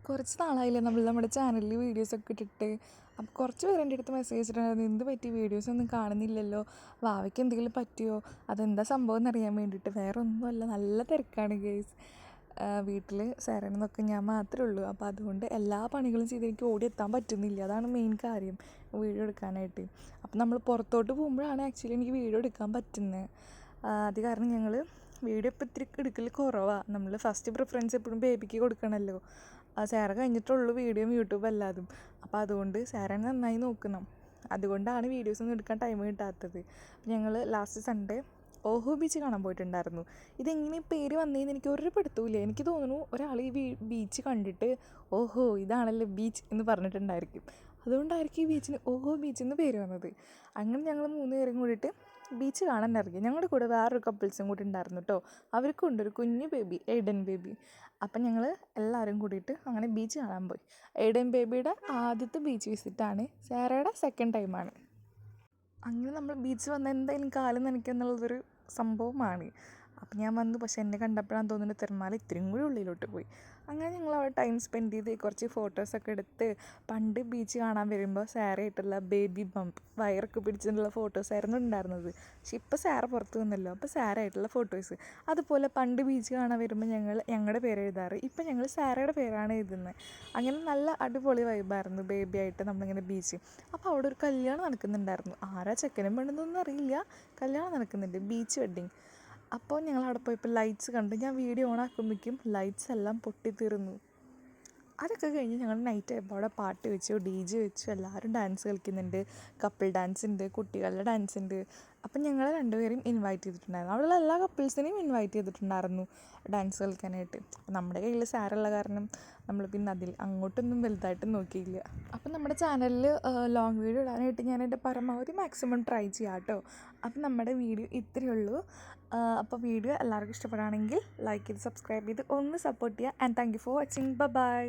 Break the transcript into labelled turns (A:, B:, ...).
A: കുറച്ച് നാളായില്ലേ നമ്മുടെ ചാനലിൽ വീഡിയോസൊക്കെ ഇട്ടിട്ട്. അപ്പോൾ കുറച്ച് പേര് എൻ്റെ അടുത്ത് മെസ്സേജ് ഇട്ടിട്ടുണ്ടായിരുന്നു, എന്ത് പറ്റി വീഡിയോസൊന്നും കാണുന്നില്ലല്ലോ, വാവയ്ക്ക് എന്തെങ്കിലും പറ്റിയോ, അതെന്താ സംഭവം എന്നറിയാൻ വേണ്ടിയിട്ട്. വേറെ ഒന്നുമല്ല, നല്ല തിരക്കാണ് ഗേസ്. വീട്ടിൽ സേറണമെന്നൊക്കെ ഞാൻ മാത്രമേ ഉള്ളൂ. അപ്പോൾ അതുകൊണ്ട് എല്ലാ പണികളും ചെയ്ത് എനിക്ക് ഓടിയെത്താൻ പറ്റുന്നില്ല. അതാണ് മെയിൻ കാര്യം വീഡിയോ എടുക്കാനായിട്ട്. അപ്പോൾ നമ്മൾ പുറത്തോട്ട് പോകുമ്പോഴാണ് ആക്ച്വലി എനിക്ക് വീഡിയോ എടുക്കാൻ പറ്റുന്നത്. അത് കാരണം ഞങ്ങൾ വീഡിയോ ഇപ്പോൾ ഇത്തിരി എടുക്കൽ കുറവാണ്. നമ്മൾ ഫസ്റ്റ് പ്രിഫറൻസ് എപ്പോഴും ബേബിക്ക് കൊടുക്കണമല്ലോ. സേറ കഴിഞ്ഞിട്ടുള്ളൂ വീഡിയോയും യൂട്യൂബ് എല്ലാതും. അപ്പോൾ അതുകൊണ്ട് സേറനെ നന്നായി നോക്കണം. അതുകൊണ്ടാണ് വീഡിയോസൊന്നും എടുക്കാൻ ടൈം കിട്ടാത്തത്. ഞങ്ങൾ ലാസ്റ്റ് സൺഡേ ഓഹോ ബീച്ച് കാണാൻ പോയിട്ടുണ്ടായിരുന്നു. ഇതെങ്ങനെ പേര് വന്നതെന്ന് എനിക്ക് ഒരു പിടുത്തമില്ല. എനിക്ക് തോന്നുന്നു ഒരാൾ ഈ ബീച്ച് കണ്ടിട്ട് ഓഹോ ഇതാണല്ലോ ബീച്ച് എന്ന് പറഞ്ഞിട്ടുണ്ടായിരിക്കും. അതുകൊണ്ടായിരിക്കും ഈ ബീച്ചിന് ഓഹോ ബീച്ച് എന്ന് പേര് വന്നത്. അങ്ങനെ ഞങ്ങൾ 3 പേരും കൂടിയിട്ട് ബീച്ച് കാണാൻ ഇറങ്ങി. ഞങ്ങളുടെ കൂടെ വേറൊരു കപ്പിൾസും കൂടി ഉണ്ടായിരുന്നു കേട്ടോ. അവർക്കും ഉണ്ടൊരു കുഞ്ഞു ബേബി, എയ്ഡൻ ബേബി. അപ്പം ഞങ്ങൾ എല്ലാവരും കൂടിയിട്ട് അങ്ങനെ ബീച്ച് കാണാൻ പോയി. എയ്ഡൻ ബേബിയുടെ ആദ്യത്തെ ബീച്ച് വിസിറ്റാണ്, സാറയുടെ സെക്കൻഡ് ടൈമാണ്. അങ്ങനെ നമ്മൾ ബീച്ച് വന്നാൽ എന്തായാലും കാലം നനയ്ക്കുക എന്നുള്ളതൊരു സംഭവമാണ്. അപ്പം ഞാൻ വന്നു, പക്ഷേ എന്നെ കണ്ടപ്പോഴാണ് തോന്നുന്നത് തിരമാല ഇത്രയും കൂടി ഉള്ളിലോട്ട് പോയി. അങ്ങനെ ഞങ്ങൾ അവിടെ ടൈം സ്പെൻഡ് ചെയ്ത് കുറച്ച് ഫോട്ടോസൊക്കെ എടുത്ത്, പണ്ട് ബീച്ച് കാണാൻ വരുമ്പോൾ സാറയായിട്ടുള്ള ബേബി ബംപ് വയറൊക്കെ പിടിച്ചിട്ടുള്ള ഫോട്ടോസായിരുന്നു ഉണ്ടായിരുന്നത്. പക്ഷെ ഇപ്പോൾ സാറ പുറത്ത് വന്നല്ലോ, അപ്പോൾ സാറയായിട്ടുള്ള ഫോട്ടോസ്. അതുപോലെ പണ്ട് ബീച്ച് കാണാൻ വരുമ്പോൾ ഞങ്ങളുടെ പേര് എഴുതാറ്, ഇപ്പം ഞങ്ങൾ സാറയുടെ പേരാണ് എഴുതുന്നത്. അങ്ങനെ നല്ല അടിപൊളി വൈബായിരുന്നു ബേബിയായിട്ട് നമ്മളിങ്ങനെ ബീച്ച്. അപ്പോൾ അവിടെ ഒരു കല്യാണം നടക്കുന്നുണ്ടായിരുന്നു. ആരാ ചെക്കനും പെണ്ണെന്നൊന്നും അറിയില്ല, കല്യാണം നടക്കുന്നുണ്ട്, ബീച്ച് വെഡ്ഡിങ്. അപ്പോൾ ഞങ്ങൾ അവിടെ പോയപ്പോൾ ലൈറ്റ്സ് കണ്ടു. ഞാൻ വീഡിയോ ഓൺ ആക്കുമ്പോഴേക്കും ലൈറ്റ്സ് എല്ലാം പൊട്ടിത്തീർന്നു. അതൊക്കെ കഴിഞ്ഞ് ഞങ്ങൾ നൈറ്റ് ആയപ്പോൾ അവിടെ പാട്ട് വെച്ചു, DJ വെച്ചു, എല്ലാവരും ഡാൻസ് കളിക്കുന്നുണ്ട്. കപ്പിൾ ഡാൻസ് ഉണ്ട്, കുട്ടികളുടെ ഡാൻസ് ഉണ്ട്. അപ്പം ഞങ്ങൾ 2 പേരെയും ഇൻവൈറ്റ് ചെയ്തിട്ടുണ്ടായിരുന്നു. അവിടെയുള്ള എല്ലാ കപ്പിൾസിനെയും ഇൻവൈറ്റ് ചെയ്തിട്ടുണ്ടായിരുന്നു ഡാൻസ് കളിക്കാനായിട്ട്. നമ്മുടെ കയ്യിൽ സാറുള്ള കാരണം നമ്മൾ പിന്നെ അതിൽ അങ്ങോട്ടൊന്നും വലുതായിട്ട് നോക്കിയില്ല. അപ്പം നമ്മുടെ ചാനലിൽ ലോങ് വീഡിയോ ഇടാനായിട്ട് ഞാൻ എൻ്റെ പരമാവധി മാക്സിമം ട്രൈ ചെയ്യാം കേട്ടോ. അപ്പം നമ്മുടെ വീഡിയോ ഇത്രയേ ഉള്ളൂ. അപ്പോൾ വീഡിയോ എല്ലാവർക്കും ഇഷ്ടപ്പെടുകയാണെങ്കിൽ ലൈക്ക് ചെയ്ത് സബ്സ്ക്രൈബ് ചെയ്ത് ഒന്ന് സപ്പോർട്ട് ചെയ്യുക. And thank you for watching. By.